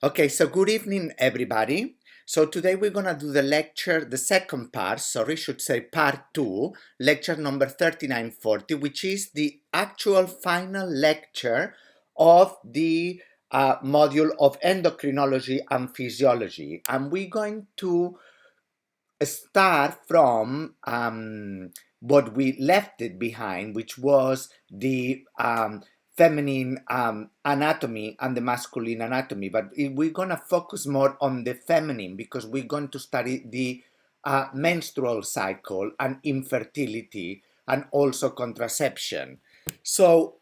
Okay, so good evening, everybody. So today we're going to do the lecture, the second part, should say part 2, lecture number 3940, which is the actual final lecture of the module of endocrinology and physiology. And we're going to start from what we left it behind, which was the feminine anatomy and the masculine anatomy. But we're going to focus more on the feminine because we're going to study the menstrual cycle and infertility and also contraception. So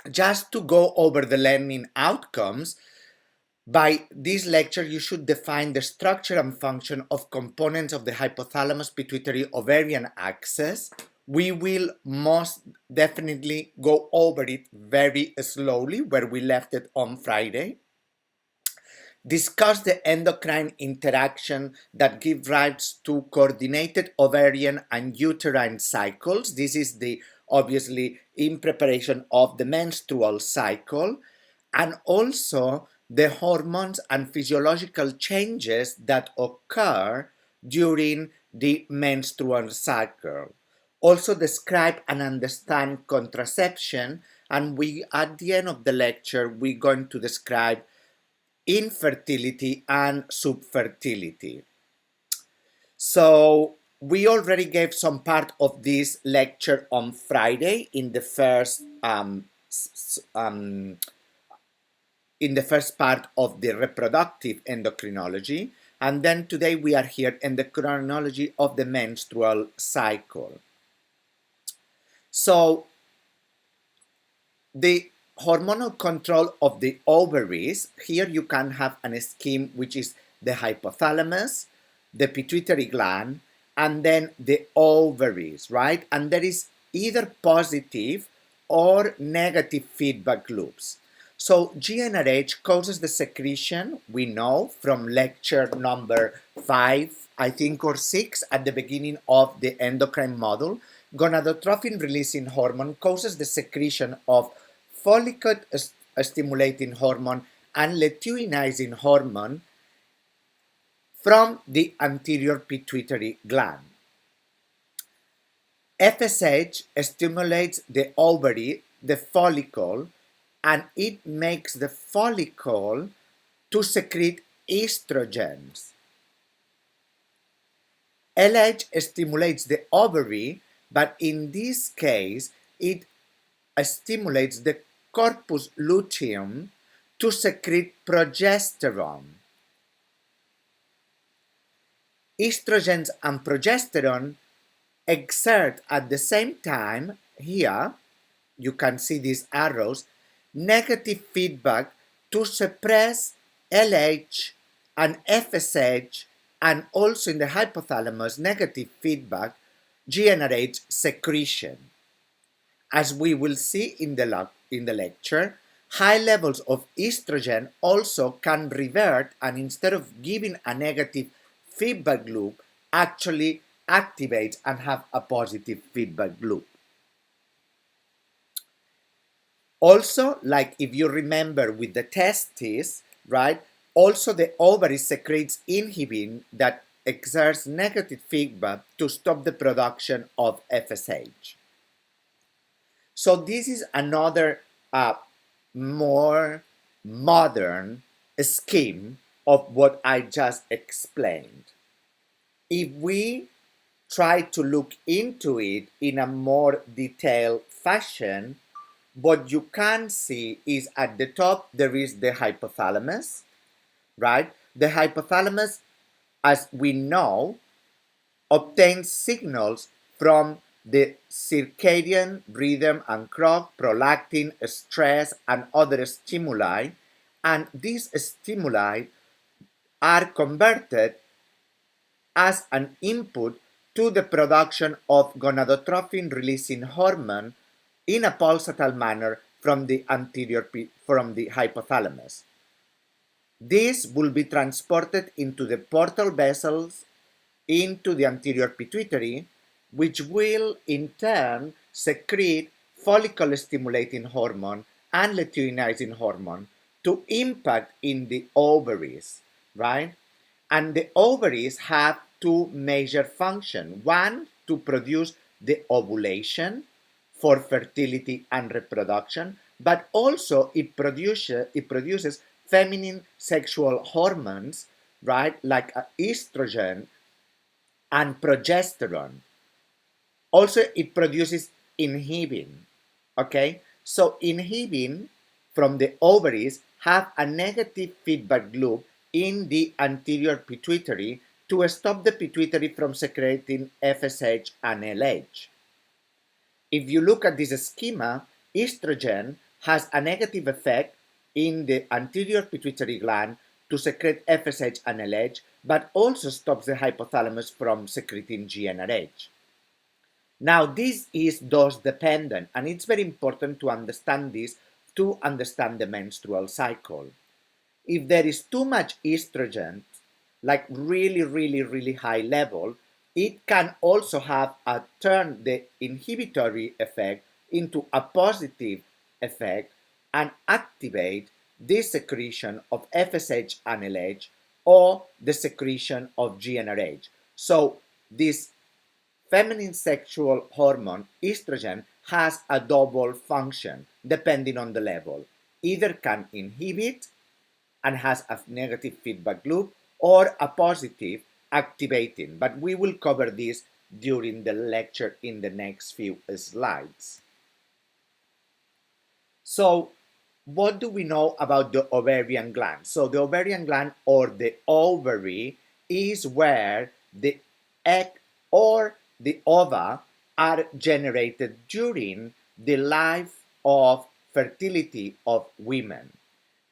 just to go over the learning outcomes, by this lecture, you should define the structure and function of components of the hypothalamus pituitary ovarian axis. We will most definitely go over it very slowly where we left it on Friday. Discuss the endocrine interaction that give rise to coordinated ovarian and uterine cycles. This is the obviously in preparation of the menstrual cycle, and also the hormones and physiological changes that occur during the menstrual cycle. Also describe and understand contraception, and we at the end of the lecture we're going to describe infertility and subfertility. So we already gave some part of this lecture on Friday in the first part of the reproductive endocrinology, and then today we are here in the chronology of the menstrual cycle. So the hormonal control of the ovaries, here you can have a scheme which is the hypothalamus, the pituitary gland, and then the ovaries, right? And there is either positive or negative feedback loops. So GnRH causes the secretion, we know from lecture number 5, I think, or 6 at the beginning of the endocrine module. Gonadotrophin releasing hormone causes the secretion of follicle stimulating hormone and luteinizing hormone from the anterior pituitary gland. FSH stimulates the ovary, the follicle, and it makes the follicle to secrete estrogens. LH stimulates the ovary, but in this case, it stimulates the corpus luteum to secrete progesterone. Estrogens and progesterone exert at the same time, here you can see these arrows, negative feedback to suppress LH and FSH, and also in the hypothalamus negative feedback GnRH secretion. As we will see in the lecture, high levels of estrogen also can revert, and instead of giving a negative feedback loop, actually activates and have a positive feedback loop. Also, like if you remember with the testes, right? Also the ovary secretes inhibin that exerts negative feedback to stop the production of FSH. So this is another more modern scheme of what I just explained. If we try to look into it in a more detailed fashion, what you can see is at the top there is the hypothalamus, right? The hypothalamus, as we know, obtains signals from the circadian rhythm and clock, prolactin, stress, and other stimuli, and these stimuli are converted as an input to the production of gonadotrophin releasing hormone in a pulsatile manner from the hypothalamus. This will be transported into the portal vessels into the anterior pituitary, which will in turn secrete follicle stimulating hormone and luteinizing hormone to impact in the ovaries, right? And the ovaries have two major functions. One, to produce the ovulation for fertility and reproduction, but also it produces feminine sexual hormones, right, like estrogen and progesterone. Also, it produces inhibin. Okay, so inhibin from the ovaries have a negative feedback loop in the anterior pituitary to stop the pituitary from secreting FSH and LH. If you look at this schema, estrogen has a negative effect in the anterior pituitary gland to secrete FSH and LH, but also stops the hypothalamus from secreting GnRH. Now, this is dose dependent, and it's very important to understand this to understand the menstrual cycle. If there is too much estrogen, like really high level, it can also have a turn the inhibitory effect into a positive effect and activate the secretion of FSH and LH or the secretion of GnRH. So this feminine sexual hormone estrogen has a double function depending on the level. Either can inhibit and has a negative feedback loop or a positive activating, but we will cover this during the lecture in the next few slides. So what do we know about the ovarian gland? So the ovarian gland or the ovary is where the egg or the ova are generated during the life of fertility of women.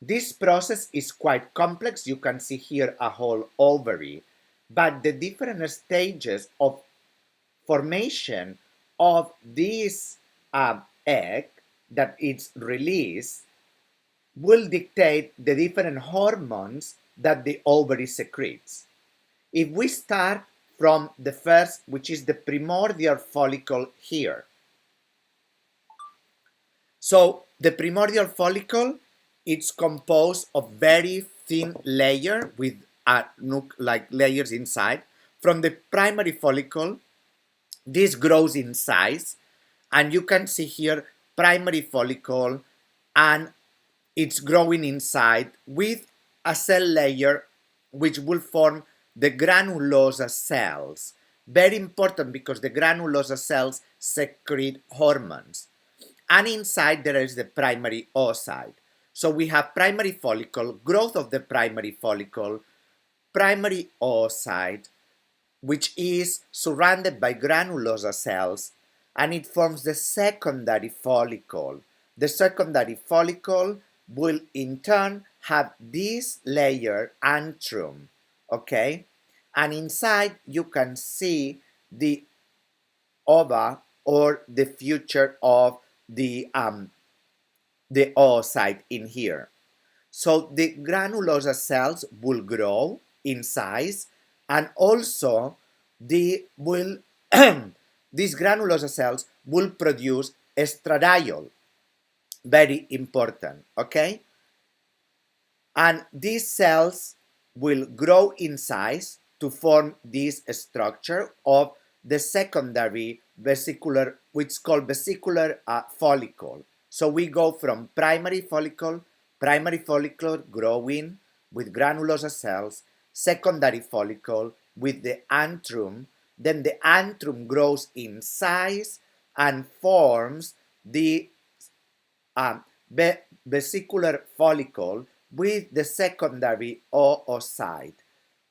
This process is quite complex. You can see here a whole ovary, but the different stages of formation of this egg that it's released will dictate the different hormones that the ovary secretes. If we start from the first, which is the primordial follicle here. So the primordial follicle, it's composed of very thin layer with like layers inside. From the primary follicle, this grows in size, and you can see here primary follicle, and it's growing inside with a cell layer which will form the granulosa cells. Very important because the granulosa cells secrete hormones. And inside there is the primary oocyte. So we have primary follicle, growth of the primary follicle, primary oocyte, which is surrounded by granulosa cells, and it forms the secondary follicle. The secondary follicle will in turn have this layer antrum, okay? And inside you can see the ova or the future of the oocyte in here. So the granulosa cells will grow in size, and also they will these granulosa cells will produce estradiol, very important, okay? And these cells will grow in size to form this structure of the secondary vesicular, which is called vesicular follicle. So we go from primary follicle growing with granulosa cells, secondary follicle with the antrum, then the antrum grows in size and forms the vesicular follicle with the secondary oocyte.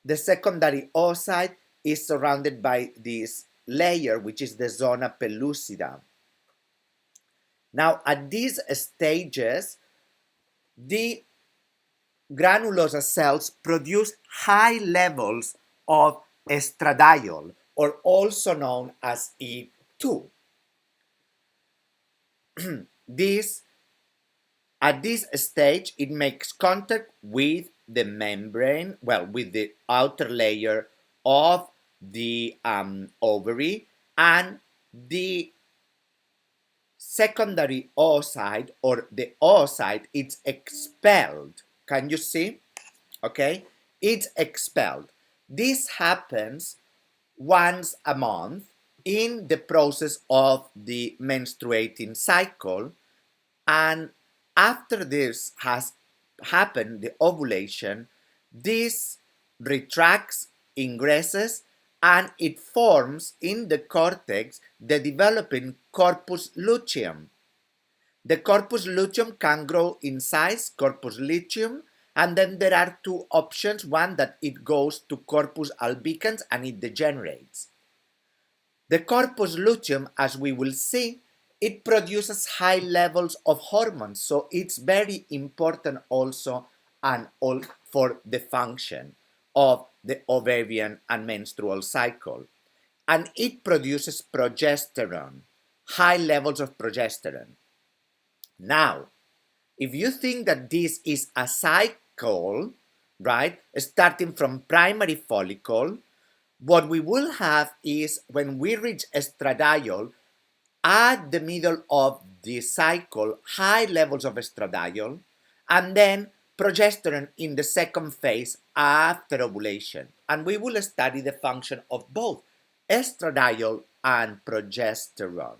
The secondary oocyte is surrounded by this layer, which is the zona pellucida. Now, at these stages, the granulosa cells produce high levels of estradiol, or also known as E2. This At this stage, it makes contact with the membrane, well, with the outer layer of the ovary, and the secondary oocyte or the oocyte, it's expelled. Can you see? Okay, it's expelled. This happens once a month in the process of the menstruating cycle, and after this has happened, the ovulation, this retracts, ingresses, and it forms in the cortex the developing corpus luteum. The corpus luteum can grow in size, corpus luteum, and then there are two options. One, that it goes to corpus albicans and it degenerates. The corpus luteum, as we will see, it produces high levels of hormones, so it's very important also and all for the function of the ovarian and menstrual cycle. And it produces progesterone, high levels of progesterone. Now, if you think that this is a cycle, right, starting from primary follicle, what we will have is when we reach estradiol, at the middle of the cycle, high levels of estradiol, and then progesterone in the second phase after ovulation. And we will study the function of both estradiol and progesterone.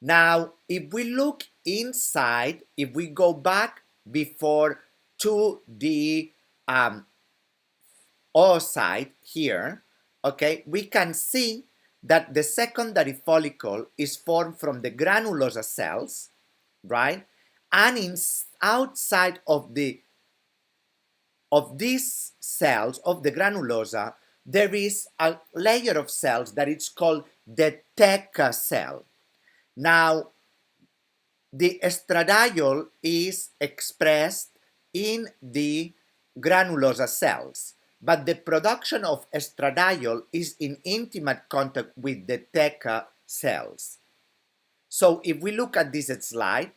Now, if we look inside, if we go back before to the oocyte here, okay, we can see that the secondary follicle is formed from the granulosa cells, right? And outside of these cells, of the granulosa, there is a layer of cells that is called the theca cell. Now, the estradiol is expressed in the granulosa cells, but the production of estradiol is in intimate contact with the theca cells. So if we look at this slide,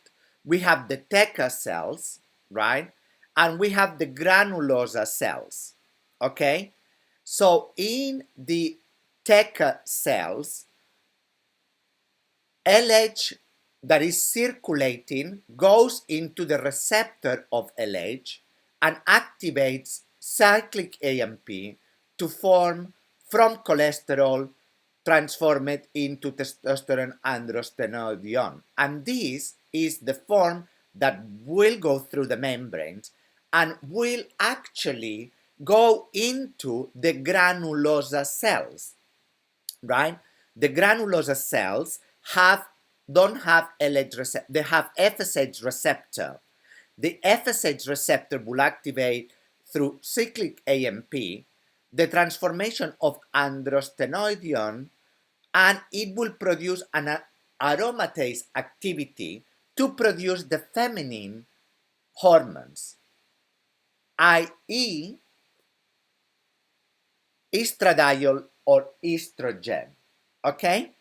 we have the theca cells, right? And we have the granulosa cells, okay? So in the theca cells, LH that is circulating goes into the receptor of LH and activates cyclic AMP to form from cholesterol, transform it into testosterone androstenedione. And this is the form that will go through the membranes and will actually go into the granulosa cells, right? The granulosa cells don't have LH receptor, they have FSH receptor. The FSH receptor will activate through cyclic AMP the transformation of androstenedione, and it will produce an aromatase activity to produce the feminine hormones, i.e. estradiol or estrogen, okay?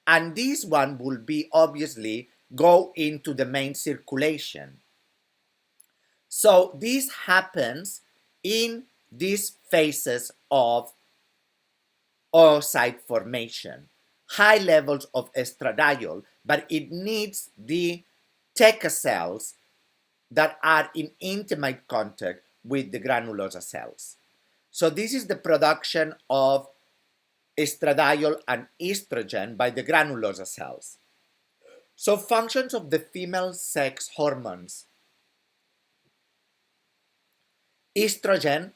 And this one will be obviously go into the main circulation. So this happens in these phases of oocyte formation. High levels of estradiol, but it needs the theca cells that are in intimate contact with the granulosa cells. So this is the production of estradiol and estrogen by the granulosa cells. So functions of the female sex hormones. Estrogen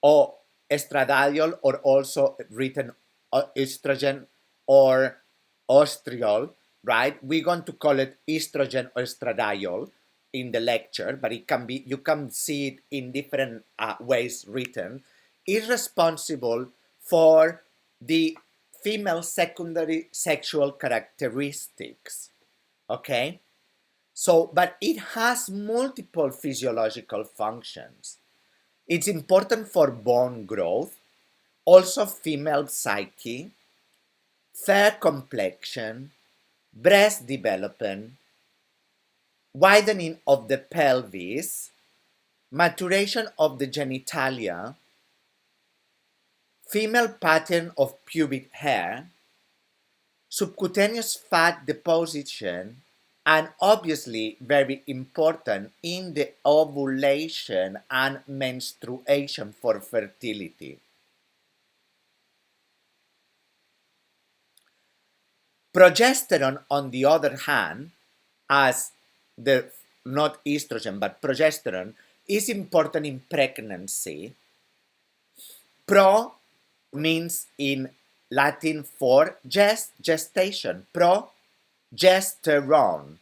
or estradiol, or also written estrogen or ostriol, right? We're going to call it estrogen or estradiol in the lecture, but it can be, you can see it in different ways written, is responsible for the female secondary sexual characteristics, okay? So, but it has multiple physiological functions. It's important for bone growth, also female psyche, fair complexion, breast development, widening of the pelvis, maturation of the genitalia, female pattern of pubic hair, subcutaneous fat deposition, and obviously very important in the ovulation and menstruation for fertility. Progesterone, on the other hand, as the not estrogen but progesterone, is important in pregnancy. Pro means in Latin for gestation, progesterone,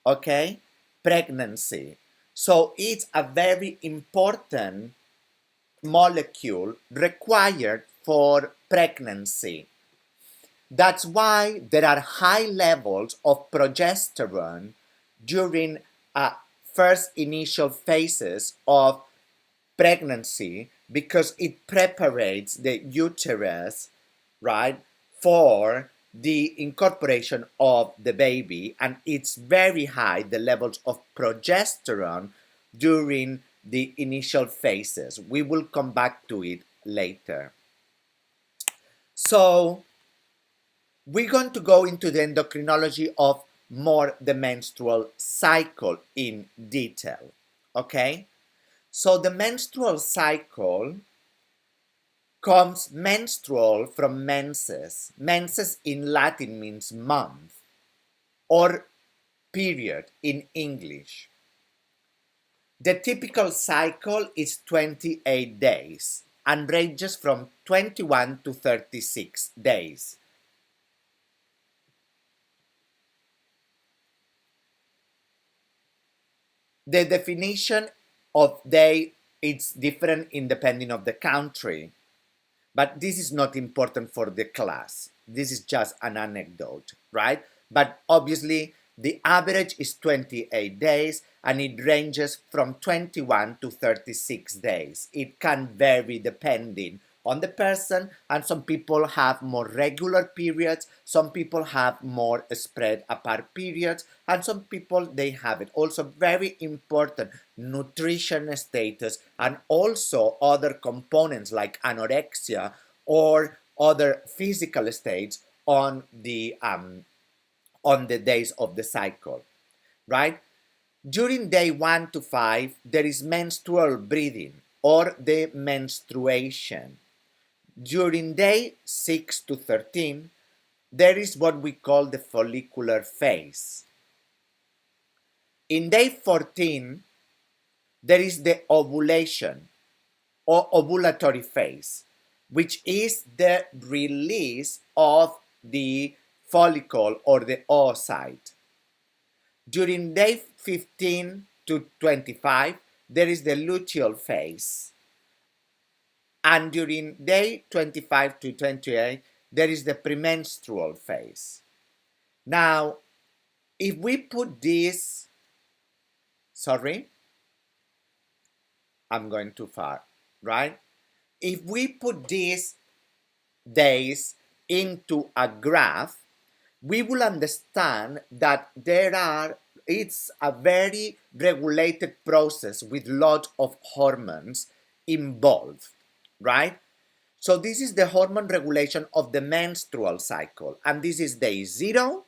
okay, pregnancy. So it's a very important molecule required for pregnancy. That's why there are high levels of progesterone during first initial phases of pregnancy, because it prepares the uterus, right, for the incorporation of the baby, and it's very high, the levels of progesterone during the initial phases. We will come back to it later. So we're going to go into the endocrinology of more the menstrual cycle in detail, okay? So the menstrual cycle comes menstrual from menses. Menses in Latin means month or period in English. The typical cycle is 28 days and ranges from 21 to 36 days. The definition of day is different in depending of the country, but this is not important for the class. This is just an anecdote, right? But obviously the average is 28 days and it ranges from 21 to 36 days. It can vary depending on the person, and some people have more regular periods, some people have more spread apart periods, and some people they have it. Also very important, nutrition status and also other components like anorexia or other physical states on the days of the cycle, right? During day 1 to 5, there is menstrual bleeding or the menstruation. During day 6 to 13, there is what we call the follicular phase. In day 14, there is the ovulation or ovulatory phase, which is the release of the follicle or the oocyte. During day 15 to 25, there is the luteal phase. And during day 25 to 28, there is the premenstrual phase. Now, if we put this, sorry, I'm going too far, right? If we put these days into a graph, we will understand that it's a very regulated process with lot of hormones involved, right? So this is the hormone regulation of the menstrual cycle, and this is day 0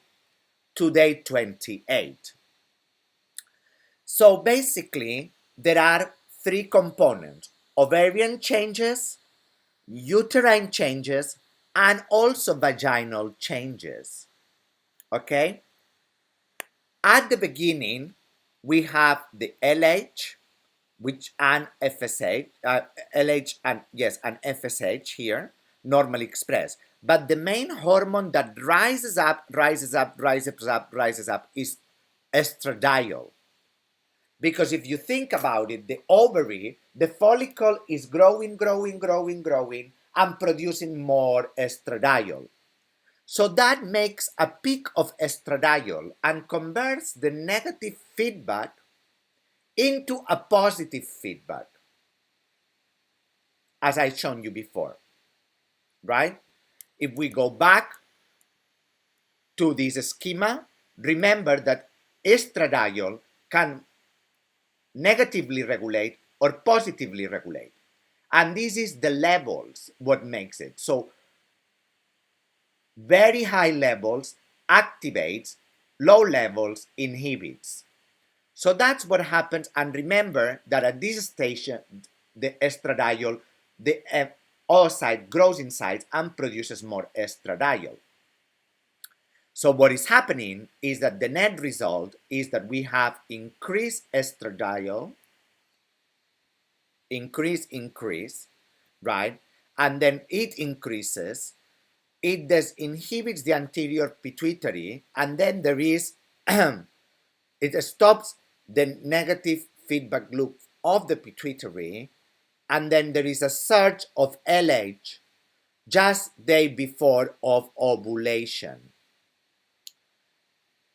to day 28. So basically, there are three components: ovarian changes, uterine changes, and also vaginal changes. Okay? At the beginning, we have the LH, which and FSH, LH and yes, and FSH here, normally expressed. But the main hormone that rises up is estradiol. Because if you think about it, the ovary, the follicle is growing, and producing more estradiol. So that makes a peak of estradiol and converts the negative feedback into a positive feedback, as I've shown you before, right? If we go back to this schema, remember that estradiol can negatively regulate or positively regulate. And this is the levels what makes it. So very high levels activates, low levels inhibits. So that's what happens, and remember that at this station, the estradiol, the oocyte grows inside and produces more estradiol. So what is happening is that the net result is that we have increased estradiol, increase, right? And then it increases, it inhibits the anterior pituitary, and then there is, it stops the negative feedback loop of the pituitary, and then there is a surge of LH just day before of ovulation.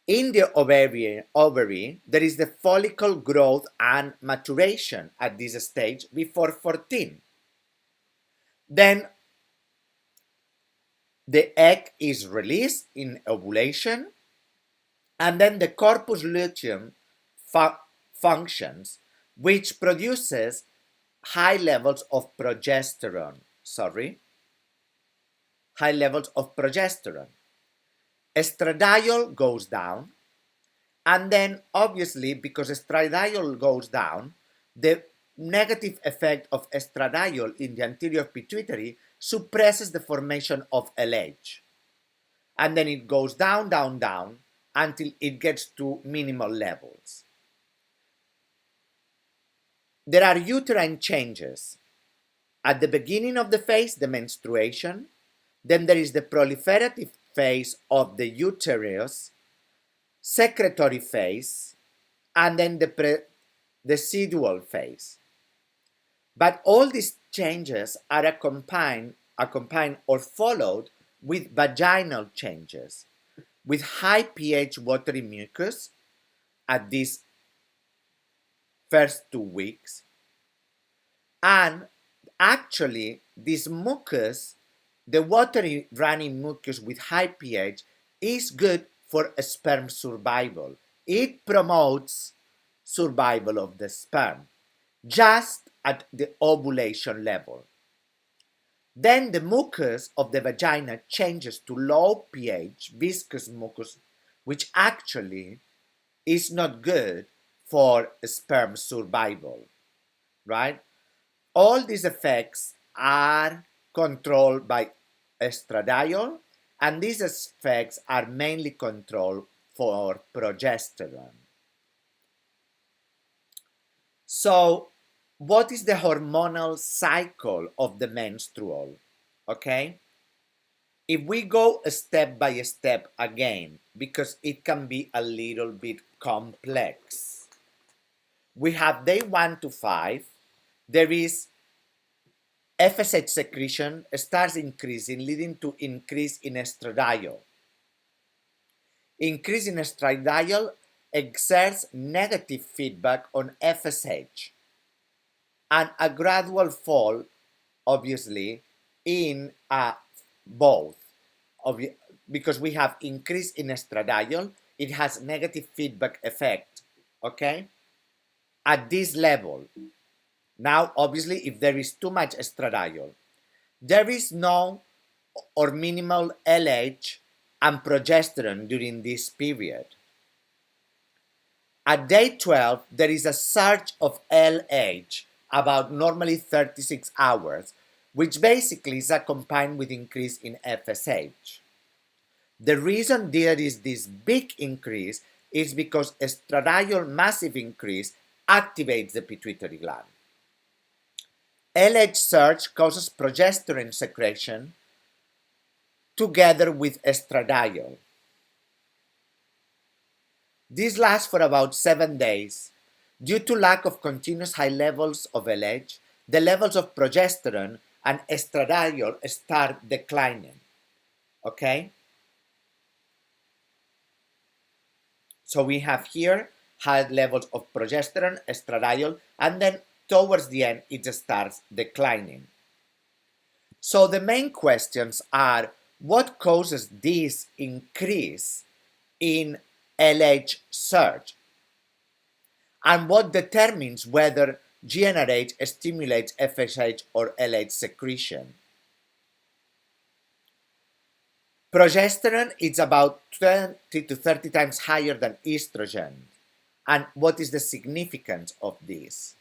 In the ovary, there is the follicle growth and maturation at this stage before 14. Then the egg is released in ovulation, and then the corpus luteum functions, which produces high levels of progesterone. High levels of progesterone. Estradiol goes down, and then obviously because estradiol goes down, the negative effect of estradiol in the anterior pituitary suppresses the formation of LH. And then it goes down, down, down until it gets to minimal levels. There are uterine changes. At the beginning of the phase, the menstruation, then there is the proliferative phase of the uterus, secretory phase, and then the decidual phase. But all these changes are accompanied or followed with vaginal changes, with high pH watery mucus at these first 2 weeks. And actually, this mucus, the watery running mucus with high pH, is good for sperm survival. It promotes survival of the sperm just at the ovulation level. Then the mucus of the vagina changes to low pH viscous mucus, which actually is not good for sperm survival, right? All these effects are controlled by estradiol, and these effects are mainly controlled for progesterone. So, what is the hormonal cycle of the menstrual? Okay? If we go step by step again, because it can be a little bit complex, we have day 1 to 5. There is FSH secretion starts increasing, leading to increase in estradiol. Increase in estradiol exerts negative feedback on FSH, and a gradual fall, obviously, in both. Because we have increase in estradiol, it has negative feedback effect, okay, at this level. Now, obviously, if there is too much estradiol, there is no or minimal LH and progesterone during this period. At day 12, there is a surge of LH, about normally 36 hours, which basically is accompanied with increase in FSH. The reason there is this big increase is because estradiol massive increase activates the pituitary gland. LH surge causes progesterone secretion together with estradiol. This lasts for about 7 days. Due to lack of continuous high levels of LH, the levels of progesterone and estradiol start declining. Okay? So we have here high levels of progesterone, estradiol, and then towards the end it starts declining. So the main questions are, what causes this increase in LH surge? And what determines whether GnRH stimulates FSH or LH secretion? Progesterone is about 20 to 30 times higher than estrogen. And what is the significance of this?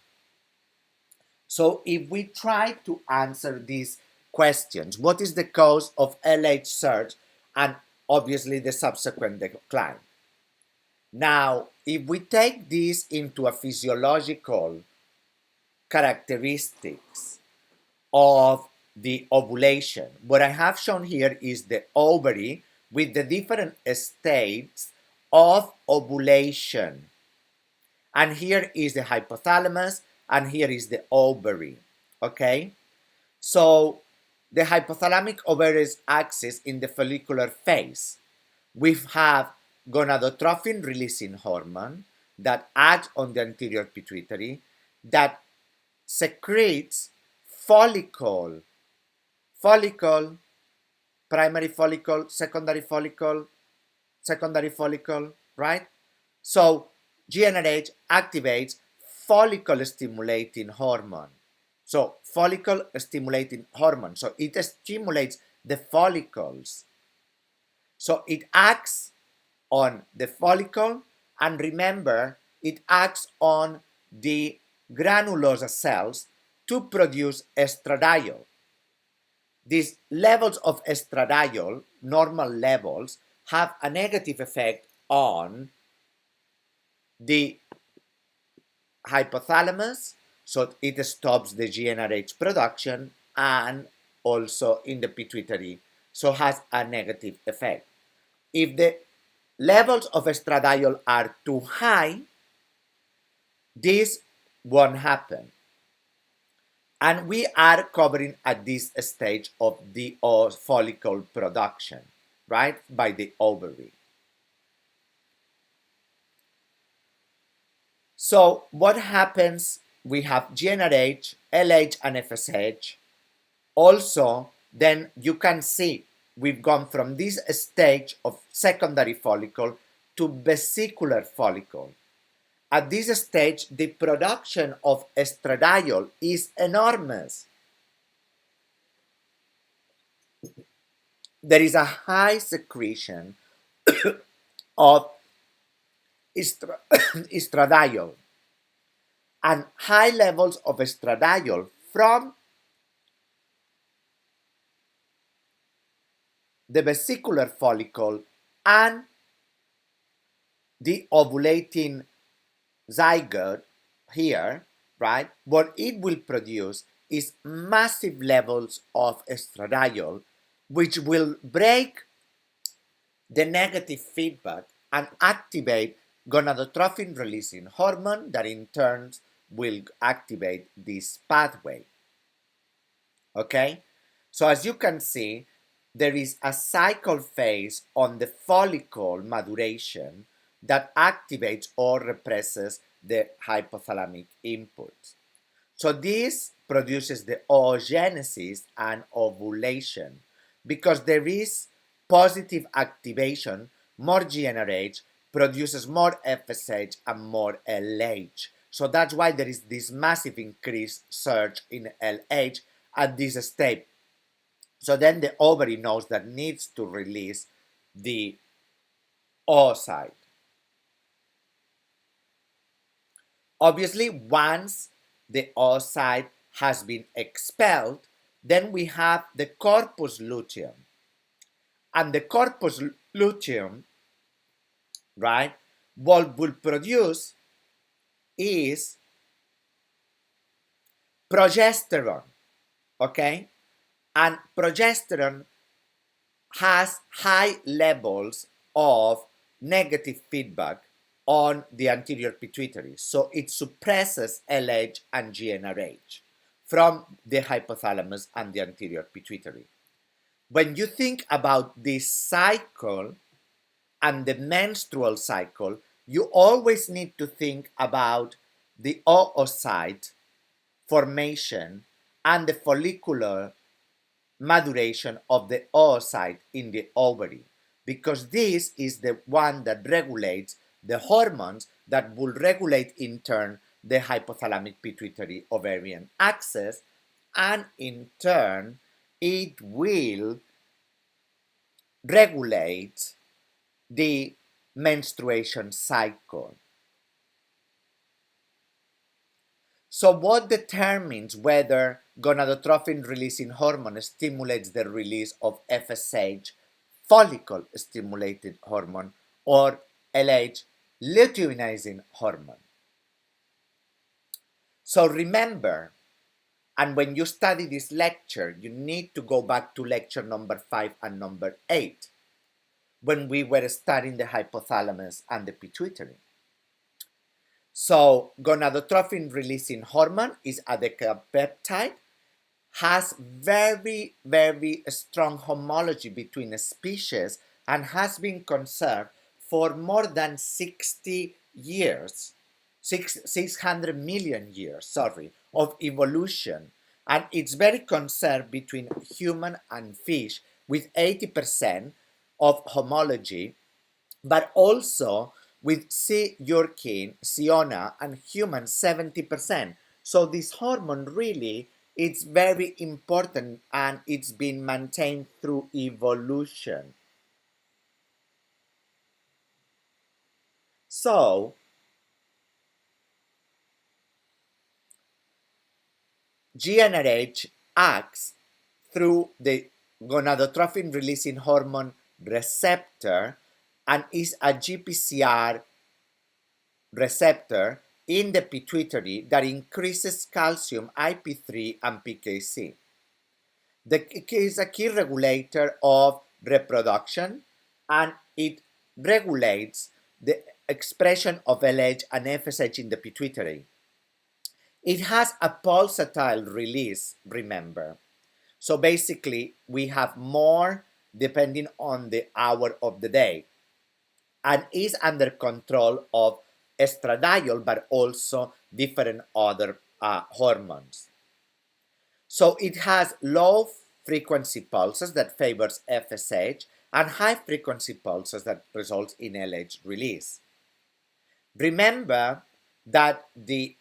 So if we try to answer these questions, what is the cause of LH surge and obviously the subsequent decline? Now, if we take this into a physiological characteristics of the ovulation, what I have shown here is the ovary with the different states of ovulation. And here is the hypothalamus, and here is the ovary. Okay? So the hypothalamic ovaries axis in the follicular phase, we have gonadotrophin releasing hormone that acts on the anterior pituitary that secretes follicle, primary follicle, secondary follicle, right? So GnRH activates follicle stimulating hormone. So follicle stimulating hormone. So it stimulates the follicles. So it acts on the follicle, and remember, it acts on the granulosa cells to produce estradiol. These levels of estradiol, normal levels, have a negative effect on the hypothalamus, so it stops the GnRH production, and also in the pituitary, so has a negative effect. If the levels of estradiol are too high, this won't happen. And we are covering at this stage of the follicle production, right, by the ovary. So what happens? We have GnRH, LH, and FSH. Also, then you can see we've gone from this stage of secondary follicle to vesicular follicle. At this stage, the production of estradiol is enormous. There is a high secretion of estradiol and high levels of estradiol from the vesicular follicle and the ovulating zygote here, right? What it will produce is massive levels of estradiol, which will break the negative feedback and activate gonadotrophin releasing hormone that in turn will activate this pathway. Okay? So as you can see, there is a cycle phase on the follicle maturation that activates or represses the hypothalamic inputs. So this produces the oogenesis and ovulation because there is positive activation, more GnRH produces more FSH and more LH. So that's why there is this massive increase surge in LH at this stage. So then the ovary knows that needs to release the oocyte. Obviously, once the oocyte has been expelled, then we have the corpus luteum. And the corpus luteum, right, what will produce is progesterone, okay? And progesterone has high levels of negative feedback on the anterior pituitary. So it suppresses LH and GnRH from the hypothalamus and the anterior pituitary. When you think about this cycle and the menstrual cycle, you always need to think about the oocyte formation and the follicular maturation of the oocyte in the ovary, because this is the one that regulates the hormones that will regulate in turn the hypothalamic pituitary ovarian axis, and in turn it will regulate the menstruation cycle. So what determines whether gonadotrophin releasing hormone stimulates the release of FSH, follicle stimulated hormone, or LH, luteinizing hormone? So remember, and when you study this lecture, you need to go back to lecture number 5 and number 8, when we were studying the hypothalamus and the pituitary. So gonadotrophin releasing hormone is a decapeptide, has very, very strong homology between species, and has been conserved for more than 60 years, 600 million years, sorry, of evolution. And it's very conserved between human and fish with 80% of homology, but also with sea urchin, siona, and human 70%. So this hormone really it's very important and it's been maintained through evolution. So GnRH acts through the gonadotrophin releasing hormone receptor and is a GPCR receptor in the pituitary that increases calcium, IP3, and PKC. It is a key regulator of reproduction, and it regulates the expression of LH and FSH in the pituitary. It has a pulsatile release, remember. So basically, we have more depending on the hour of the day, and is under control of estradiol, but also different other hormones. So it has low frequency pulses that favors FSH and high frequency pulses that results in LH release. Remember that the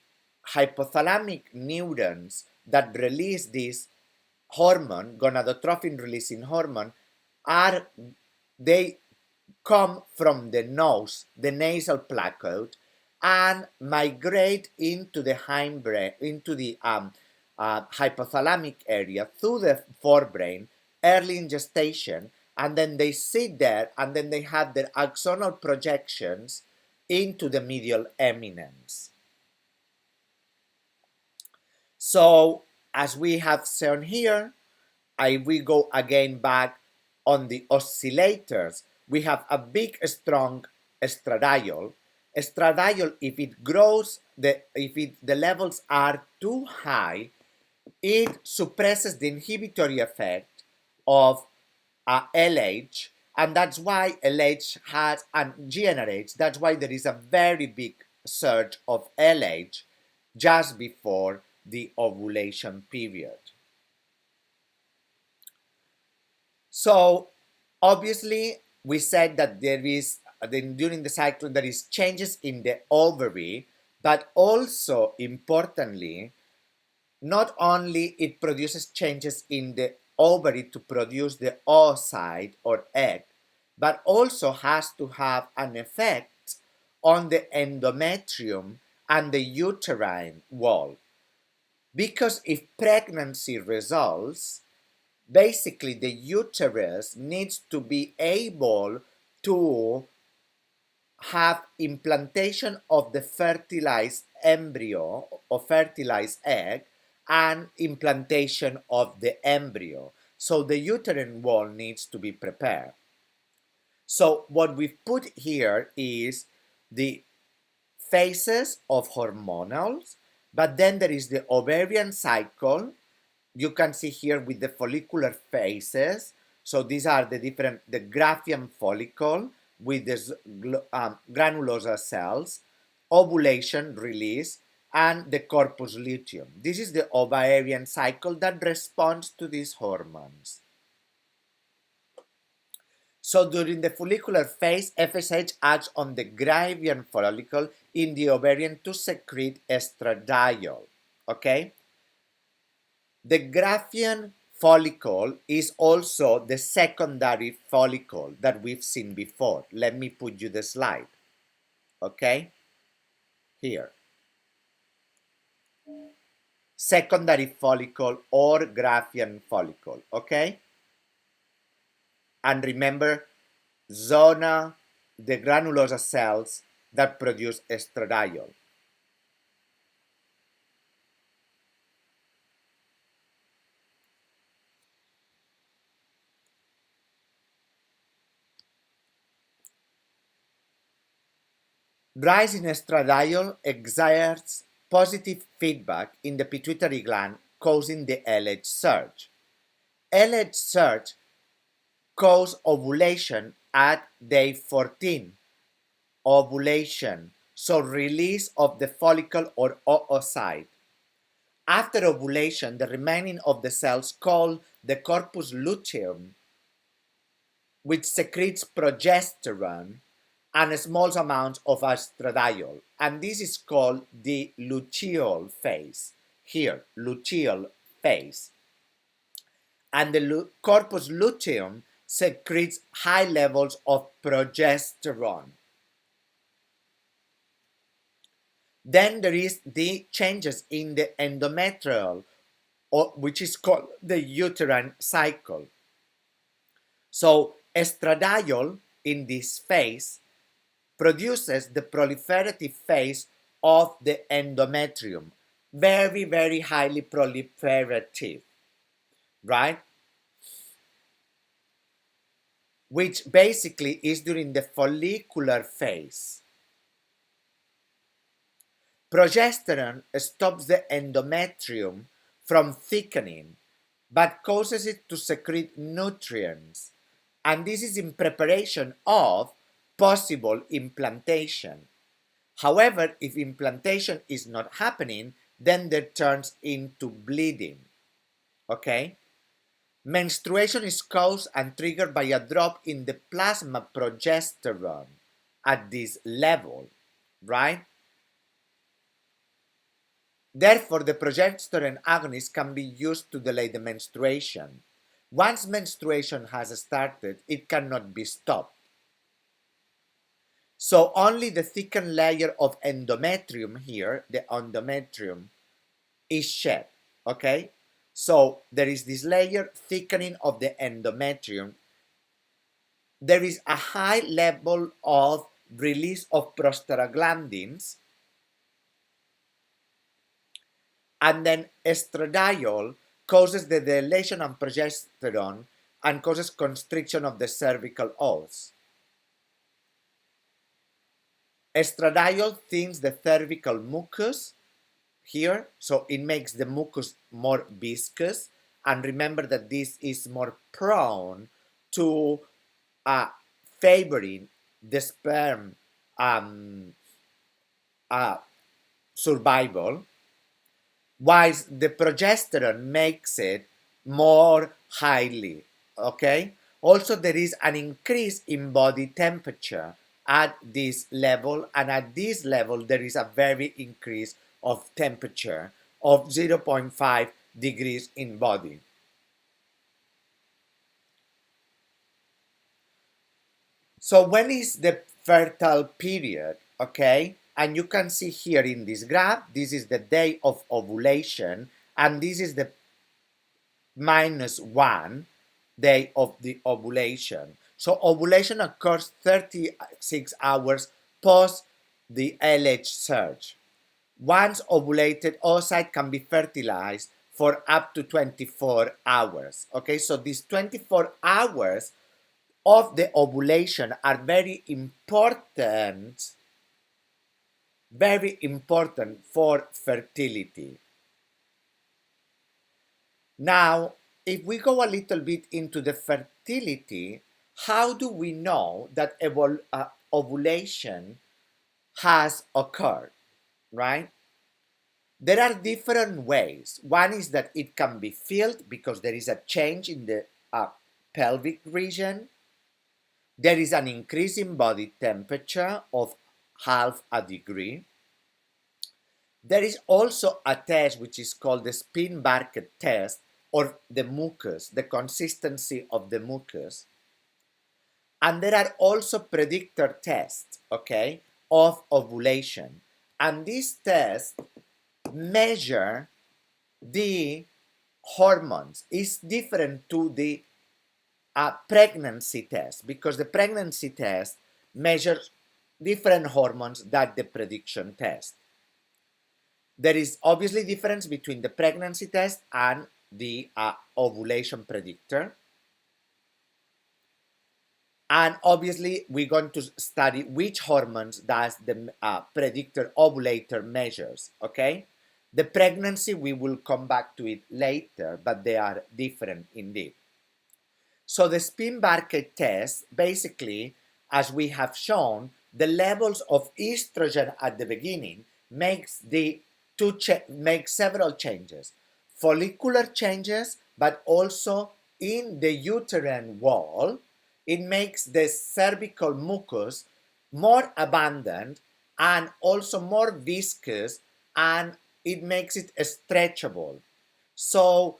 hypothalamic neurons that release this hormone, gonadotrophin releasing hormone, they come from the nose, the nasal placode, and migrate into the hindbrain, into the hypothalamic area through the forebrain early in gestation, and then they sit there, and then they have their axonal projections into the medial eminence. So, as we have shown here, we go again back on the oscillators. We have a big, strong estradiol. Estradiol, if it grows, the levels are too high, it suppresses the inhibitory effect of LH, and that's why LH has, and GnRH, that's why there is a very big surge of LH just before the ovulation period. So obviously we said that there is during the cycle there is changes in the ovary, but also importantly, not only it produces changes in the ovary to produce the oocyte or egg, but also has to have an effect on the endometrium and the uterine wall. Because if pregnancy results, basically the uterus needs to be able to have implantation of the fertilized embryo or fertilized egg and implantation of the embryo. So the uterine wall needs to be prepared. So what we've put here is the phases of hormonals, but then there is the ovarian cycle. You can see here with the follicular phases. So these are the different, the Graafian follicle with the granulosa cells, ovulation release, and the corpus luteum. This is the ovarian cycle that responds to these hormones. So during the follicular phase, FSH acts on the Graafian follicle in the ovarian to secrete estradiol. Okay? The Graafian follicle is also the secondary follicle that we've seen before. Let me put you the slide, okay? Here. Secondary follicle or Graafian follicle, okay? And remember, zona, the granulosa cells that produce estradiol. Rise in estradiol exerts positive feedback in the pituitary gland, causing the LH surge. LH surge causes ovulation at day 14. Ovulation, so release of the follicle or oocyte. After ovulation, the remaining of the cells called the corpus luteum, which secretes progesterone and small amounts of estradiol, and this is called the luteal phase. Here, luteal phase. And the corpus luteum secretes high levels of progesterone. Then there is the changes in the endometrial, which is called the uterine cycle. So estradiol in this phase produces the proliferative phase of the endometrium. Very, very highly proliferative, right? Which basically is during the follicular phase. Progesterone stops the endometrium from thickening, but causes it to secrete nutrients, and this is in preparation of possible implantation. However, if implantation is not happening, then there turns into bleeding. Okay? Menstruation is caused and triggered by a drop in the plasma progesterone at this level, right? Therefore, the progesterone agonist can be used to delay the menstruation. Once menstruation has started, it cannot be stopped. So only the thickened layer of endometrium here, the endometrium, is shed, okay? So there is this layer thickening of the endometrium. There is a high level of release of prostaglandins, and then estradiol causes the dilation of progesterone and causes constriction of the cervical os. Estradiol thins the cervical mucus here, so it makes the mucus more viscous, and remember that this is more prone to favoring the sperm survival, whilst the progesterone makes it more highly, okay? Also, there is an increase in body temperature at this level, and at this level there is a very increase of temperature of 0.5 degrees in body. So when is the fertile period, okay? And you can see here in this graph, this is the day of ovulation, and this is the -1 day of the ovulation. So ovulation occurs 36 hours post the LH surge. Once ovulated, oocyte can be fertilized for up to 24 hours. Okay, so these 24 hours of the ovulation are very important for fertility. Now, if we go a little bit into the fertility, how do we know that ovulation has occurred, right? There are different ways. One is that it can be felt because there is a change in the pelvic region. There is an increase in body temperature of half a degree. There is also a test which is called the spin bucket test or the mucus, the consistency of the mucus. And there are also predictor tests, okay, of ovulation. And these tests measure the hormones. Is different to the pregnancy test, because the pregnancy test measures different hormones than the prediction test. There is obviously difference between the pregnancy test and the ovulation predictor. And obviously, we're going to study which hormones does the predictor ovulator measures, okay? The pregnancy, we will come back to it later, but they are different indeed. So the spin-Barker test, basically, as we have shown, the levels of estrogen at the beginning makes several changes. Follicular changes, but also in the uterine wall, it makes the cervical mucus more abundant and also more viscous, and it makes it stretchable. So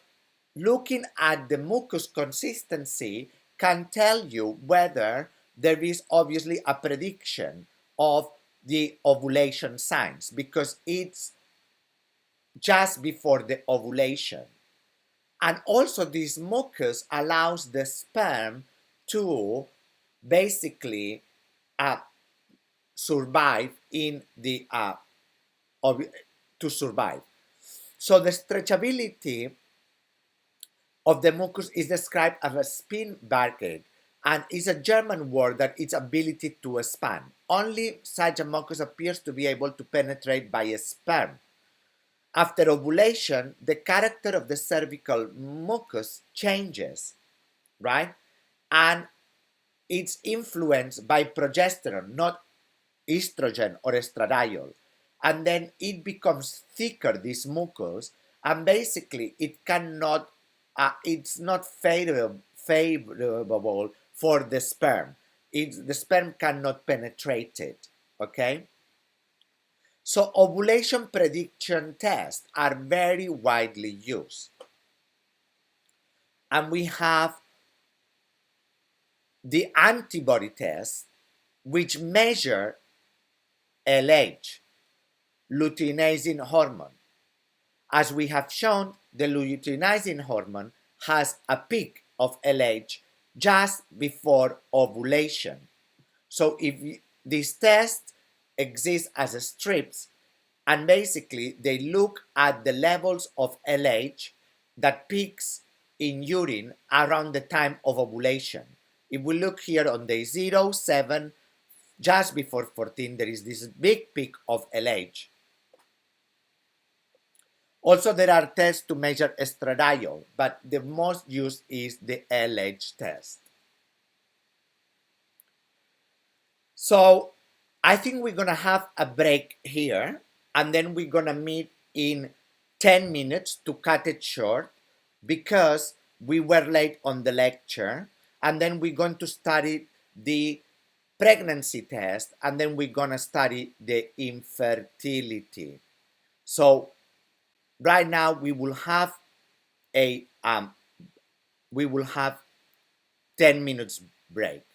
looking at the mucus consistency can tell you whether there is obviously a prediction of the ovulation signs, because it's just before the ovulation. And also this mucus allows the sperm to basically uh, survive in the to survive. So the stretchability of the mucus is described as a spin barcade, and is a German word that its ability to expand. Only such a mucus appears to be able to penetrate by a sperm. After ovulation, the character of the cervical mucus changes, right? And it's influenced by progesterone, not estrogen or estradiol. And then it becomes thicker, this mucus, and basically it's not favorable for the sperm. The sperm cannot penetrate it, okay? So ovulation prediction tests are very widely used. And we have the antibody test, which measure LH, luteinizing hormone. As we have shown, the luteinizing hormone has a peak of LH just before ovulation. So if these tests exist as strips, and basically they look at the levels of LH that peaks in urine around the time of ovulation. If we look here on day 0, 7, just before 14, there is this big peak of LH. Also, there are tests to measure estradiol, but the most used is the LH test. So I think we're going to have a break here, and then we're going to meet in 10 minutes to cut it short, because we were late on the lecture, and then we're going to study the pregnancy test, and then we're going to study the infertility. So right now we will have a 10 minutes break.